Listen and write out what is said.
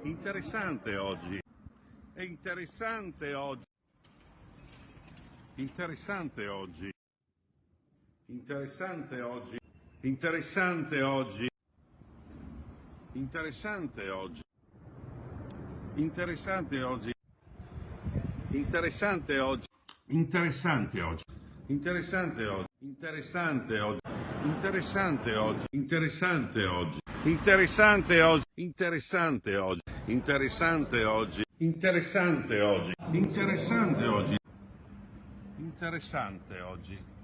Interessante oggi, è interessante oggi, interessante oggi, interessante oggi, interessante oggi, interessante oggi, interessante oggi, interessante oggi, interessante oggi, interessante oggi, interessante oggi, interessante oggi, interessante oggi, interessante oggi, interessante oggi, interessante oggi, interessante oggi, interessante oggi, interessante oggi.